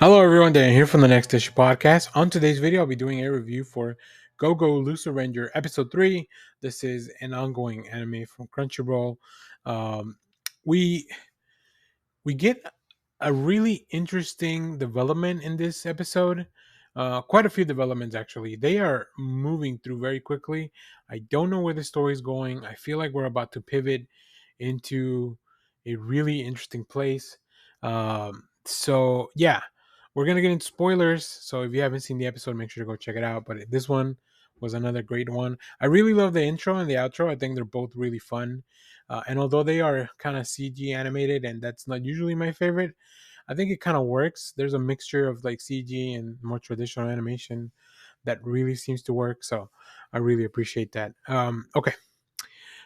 Hello everyone, Dan here from the Next Issue Podcast. On today's video, I'll be doing a review for Go Go Lucer Ranger Episode 3. This is an ongoing anime from Crunchyroll. Um, we we get a really interesting development in this episode. Quite a few developments actually. They are moving through very quickly. I don't know where the story is going. I feel like we're about to pivot into a really interesting place. So yeah, we're gonna get into spoilers. So if you haven't seen the episode, make sure to go check it out. But this one was another great one. I really love the intro and the outro. I think they're both really fun. And although they are kind of CG animated, and that's not usually my favorite, I think it kind of works. There's a mixture of like CG and more traditional animation that really seems to work. So I really appreciate that. Okay,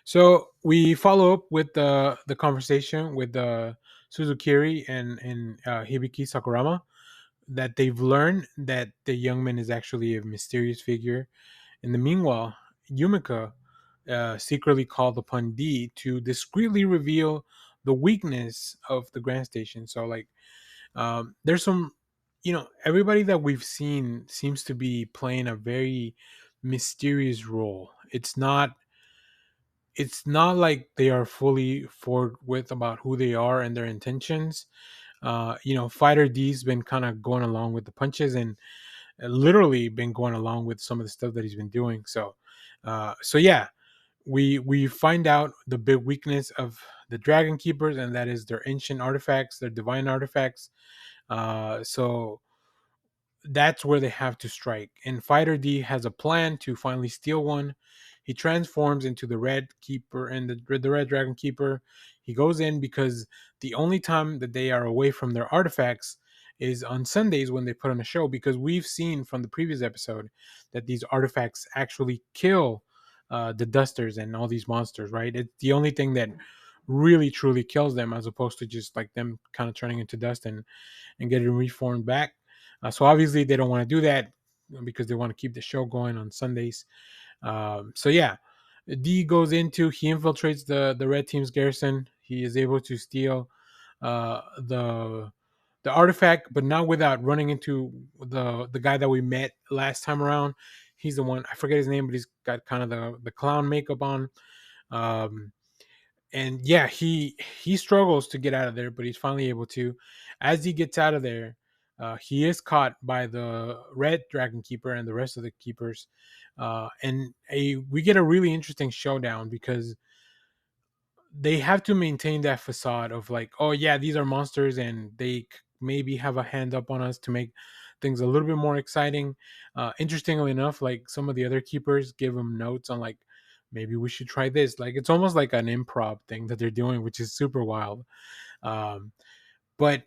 so we follow up with the conversation with Suzukiri and Hibiki Sakurama that they've learned that the young man is actually a mysterious figure. In the meanwhile, Yumika secretly called upon D to discreetly reveal the weakness of the Grand Station. So, like, there's some, everybody that we've seen seems to be playing a very mysterious role. It's not like they are fully forward with about who they are and their intentions. Fighter D's been kind of going along with the punches and literally been going along with some of the stuff that he's been doing. So yeah, we find out the big weakness of the Dragon Keepers, and that is their ancient artifacts, their divine artifacts. So that's where they have to strike. And Fighter D has a plan to finally steal one. He transforms into the Red Keeper and the Red Dragon Keeper. He goes in because the only time that they are away from their artifacts is on Sundays when they put on a show. Because we've seen from the previous episode that these artifacts actually kill the Dusters and all these monsters. Right? It's the only thing that really truly kills them, as opposed to just like them kind of turning into dust and getting reformed back. So obviously they don't want to do that because they want to keep the show going on Sundays. So yeah, D goes into, he infiltrates the red team's garrison. He is able to steal the artifact, but not without running into the guy that we met last time around. He's the one, I forget his name, but he's got kind of the clown makeup on. Um, and yeah, he struggles to get out of there, but he's finally able to. As he gets out of there, he is caught by the red dragon keeper and the rest of the keepers, and we get a really interesting showdown because they have to maintain that facade of like, oh yeah, these are monsters and they maybe have a hand up on us to make things a little bit more exciting. Interestingly enough, like some of the other keepers give them notes on like, maybe we should try this. Like it's almost like an improv thing that they're doing, which is super wild. um, but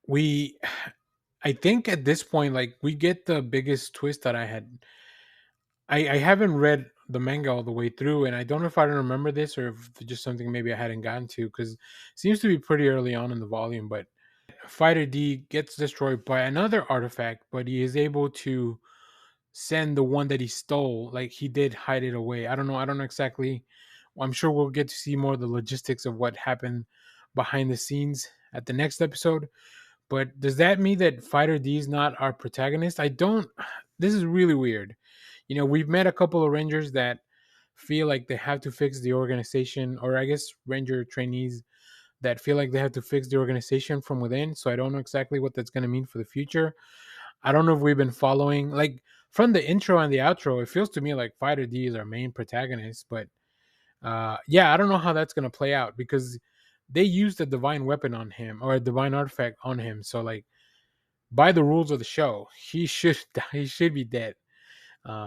we I think at this point, like we get the biggest twist that I haven't read the manga all the way through, and I don't know if I don't remember this or if it's just something maybe I hadn't gotten to because it seems to be pretty early on in the volume. But Fighter D gets destroyed by another artifact, but he is able to send the one that he stole. Like he did hide it away. I don't know. I don't know exactly. I'm sure we'll get to see more of the logistics of what happened behind the scenes at the next episode. But does that mean that Fighter D is not our protagonist? I don't. This is really weird. We've met a couple of Rangers that feel like they have to fix the organization, or I guess Ranger trainees that feel like they have to fix the organization from within. So I don't know exactly what that's going to mean for the future. I don't know if we've been following, like from the intro and the outro, it feels to me like Fighter D is our main protagonist. But yeah, I don't know how that's going to play out because they used a divine weapon on him or a divine artifact on him. So like by the rules of the show, he should he should be dead.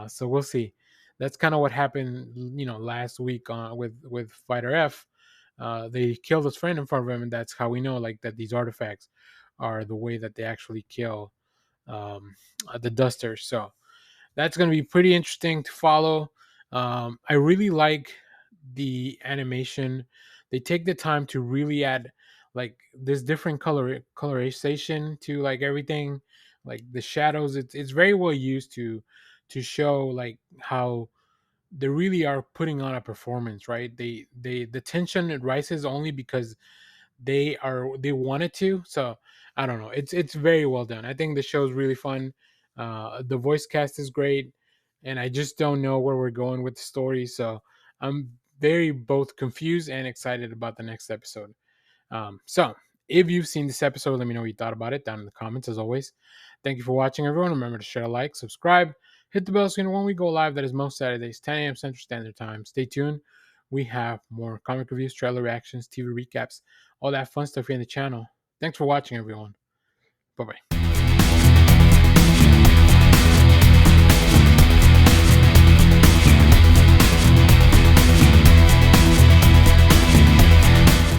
So we'll see. That's kind of what happened, last week with Fighter F. They killed his friend in front of him, and that's how we know like that these artifacts are the way that they actually kill um, the Dusters. So that's going to be pretty interesting to follow. I really like the animation. They take the time to really add like this different colorization to like everything, like the shadows. It's very well used to show like how they really are putting on a performance, right? The tension it rises only because they wanted to. So I don't know. It's very well done. I think the show's really fun. The voice cast is great, and I just don't know where we're going with the story. So I'm very both confused and excited about the next episode. So if you've seen this episode, let me know what you thought about it down in the comments. As always, thank you for watching, everyone. Remember to share, like, subscribe, hit the bell so you know when we go live. That is most Saturdays, 10 a.m. Central Standard Time. Stay tuned. We have more comic reviews, trailer reactions, TV recaps, all that fun stuff here in the channel. Thanks for watching, everyone. Bye bye.